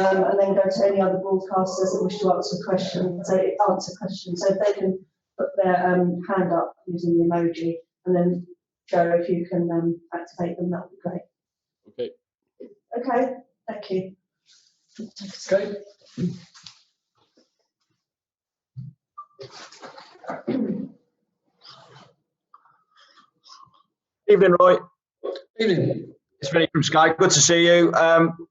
and then go to any other broadcasters that wish to answer questions. So if they can put their hand up using the emoji, and then Joe, if you can activate them, that would be great. Okay. Okay, thank you. Okay. Evening, Roy. Evening. It's Vinny from Sky. Good to see you.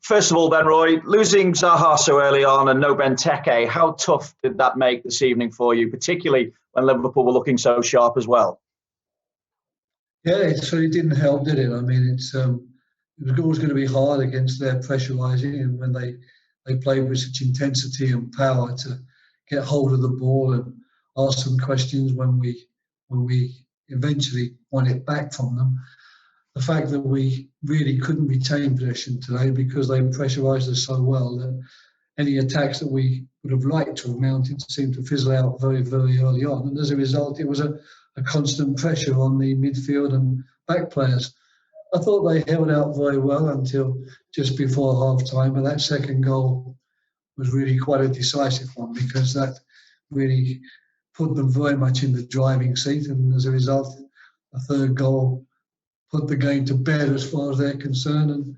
First of all, then, Roy, losing Zaha so early on and no Benteke, how tough did that make this evening for you, particularly when Liverpool were looking so sharp as well? Yeah, it certainly didn't help, did it? I mean, it was always going to be hard against their pressurising, and when they played with such intensity and power to get hold of the ball and ask them questions when we eventually won it back from them. The fact that we really couldn't retain possession today because they pressurised us so well that any attacks that we would have liked to have mounted seemed to fizzle out very, very early on. And as a result, it was a constant pressure on the midfield and back players. I thought they held out very well until just before half-time, and that second goal was really quite a decisive one because that really put them very much in the driving seat, and as a result, a third goal put the game to bed as far as they're concerned and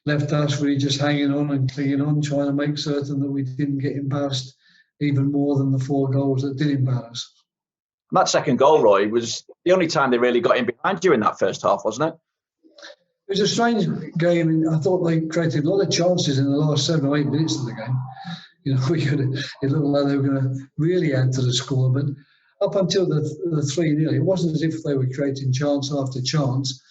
left us really just hanging on and clinging on, trying to make certain that we didn't get embarrassed even more than the 4 goals that did embarrass. That second goal, Roy, was the only time they really got in behind you in that first half, wasn't it? It was a strange game, and I thought they created a lot of chances in the last 7 or 8 minutes of the game. You know, it looked like they were going to really add to the score, but up until the 3-0, it wasn't as if they were creating chance after chance,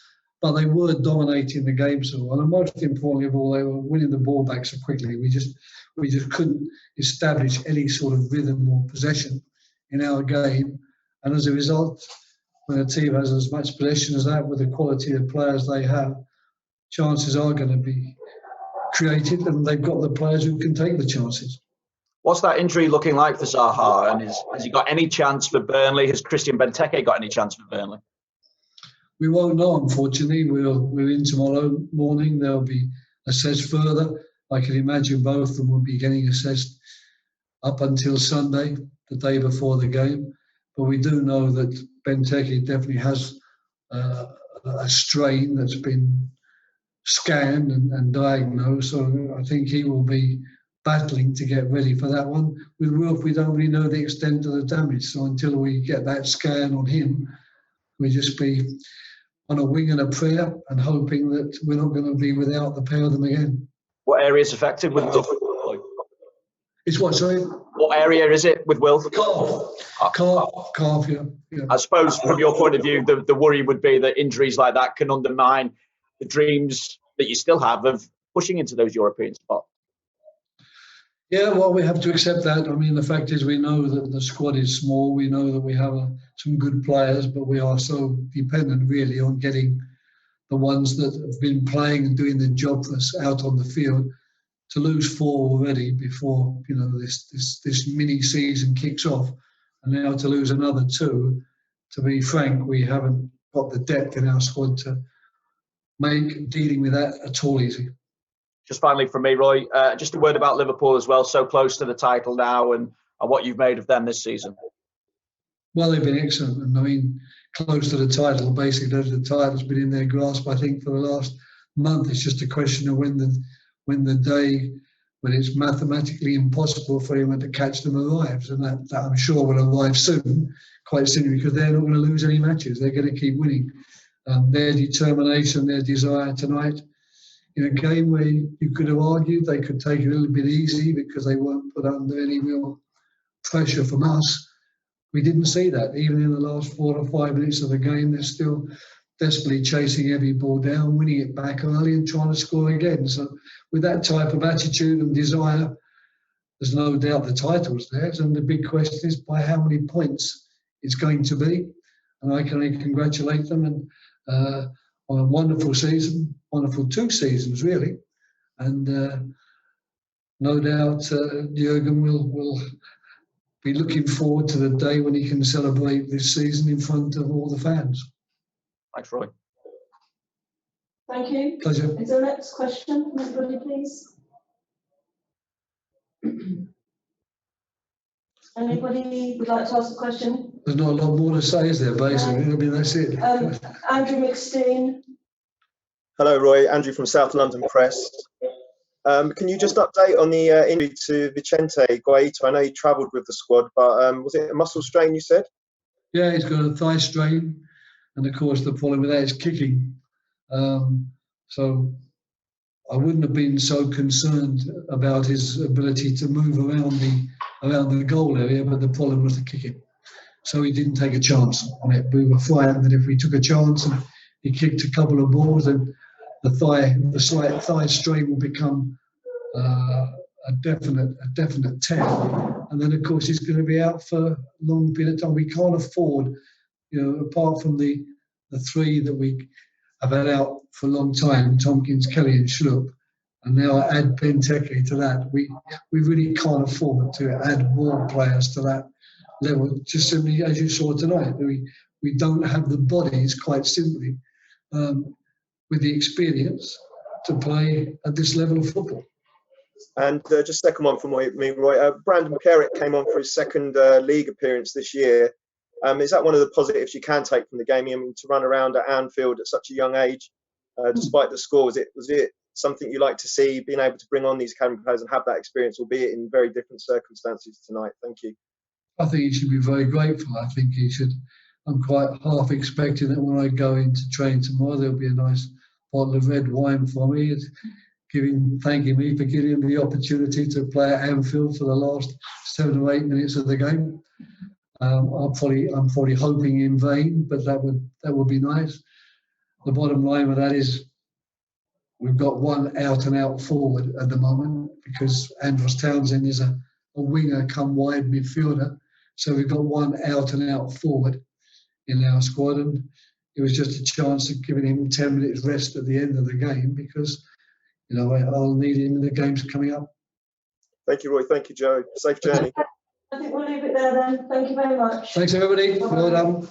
but they were dominating the game so well. And most importantly of all, they were winning the ball back so quickly. We just couldn't establish any sort of rhythm or possession in our game. And as a result, when a team has as much possession as that with the quality of players they have, chances are going to be created, and they've got the players who can take the chances. What's that injury looking like for Zaha? And has he got any chance for Burnley? Has Christian Benteke got any chance for Burnley? We won't know, unfortunately. We're in tomorrow morning. They'll be assessed further. I can imagine both of them will be getting assessed up until Sunday, the day before the game. But we do know that Benteke definitely has a strain that's been scanned and diagnosed. So I think he will be battling to get ready for that one. With Wilf, we don't really know the extent of the damage. So until we get that scan on him, we just be on a wing and a prayer and hoping that we're not going to be without the pair of them again. What area is affected with Wilf? It's what, sorry? What area is it with Wilf? Calf, yeah. I suppose from your point of view, the worry would be that injuries like that can undermine the dreams that you still have of pushing into those European spots. Yeah, well, we have to accept that. I mean, the fact is we know that the squad is small. We know that we have some good players, but we are so dependent really on getting the ones that have been playing and doing the job for us out on the field. To lose 4 already before, you know, this mini season kicks off, and now to lose another 2, to be frank, we haven't got the depth in our squad to make dealing with that at all easy. Just finally from me, Roy, just a word about Liverpool as well, so close to the title now and what you've made of them this season. Well, they've been excellent. And I mean, close to the title, basically the title's been in their grasp, I think, for the last month. It's just a question of when the day when it's mathematically impossible for anyone to catch them arrives. And that I'm sure will arrive soon, quite soon, because they're not going to lose any matches. They're going to keep winning. Their determination, their desire tonight, in a game where you could have argued they could take it a little bit easy because they weren't put under any real pressure from us. We didn't see that. Even in the last 4 or 5 minutes of the game, they're still desperately chasing every ball down, winning it back early and trying to score again. So with that type of attitude and desire, there's no doubt the title's theirs. And the big question is by how many points it's going to be. And I can only congratulate them and on a wonderful season, wonderful 2 seasons really. And no doubt Jurgen will be looking forward to the day when he can celebrate this season in front of all the fans. Thanks, Roy. Thank you. Pleasure. Is there a next question from everybody, please? Anybody would like to ask a question? There's not a lot more to say, is there, basically? I mean, that's it. Andrew McSteen. Hello, Roy. Andrew from South London Press. Can you just update on the injury to Vicente Guaita? I know he travelled with the squad, but was it a muscle strain, you said? Yeah, he's got a thigh strain, and of course the problem with that is kicking. So I wouldn't have been so concerned about his ability to move around the goal area, but the problem was the kicking. So he didn't take a chance on it. We were frightened that if we took a chance and he kicked a couple of balls, and the slight thigh strain will become a definite tear. And then of course he's going to be out for a long period of time. We can't afford, apart from the three that we have had out for a long time, Tompkins, Kelly and Schlupp, and now add Benteke to that. We really can't afford to add more players to that level. Just simply, as you saw tonight, we don't have the bodies, quite simply, with the experience to play at this level of football. And just second one from me, Roy. Brandon McCarrick came on for his second league appearance this year. Is that one of the positives you can take from the game? I mean, to run around at Anfield at such a young age, despite the score, was it something you like to see, being able to bring on these academy players and have that experience, albeit in very different circumstances tonight? Thank you. I think he should be very grateful. I think he should. I'm quite half expecting that when I go into training tomorrow, there'll be a nice bottle of red wine for me, thanking me for giving him the opportunity to play at Anfield for the last 7 or 8 minutes of the game. I'm probably hoping in vain, but that would be nice. The bottom line with that is we've got one out-and-out forward at the moment, because Andros Townsend is a winger come wide midfielder. So we've got one out-and-out forward in our squad, and it was just a chance of giving him 10 minutes rest at the end of the game, because I'll need him in the games coming up. Thank you, Roy. Thank you, Joe. Safe journey. I think we'll leave it there then. Thank you very much. Thanks, everybody. Well done.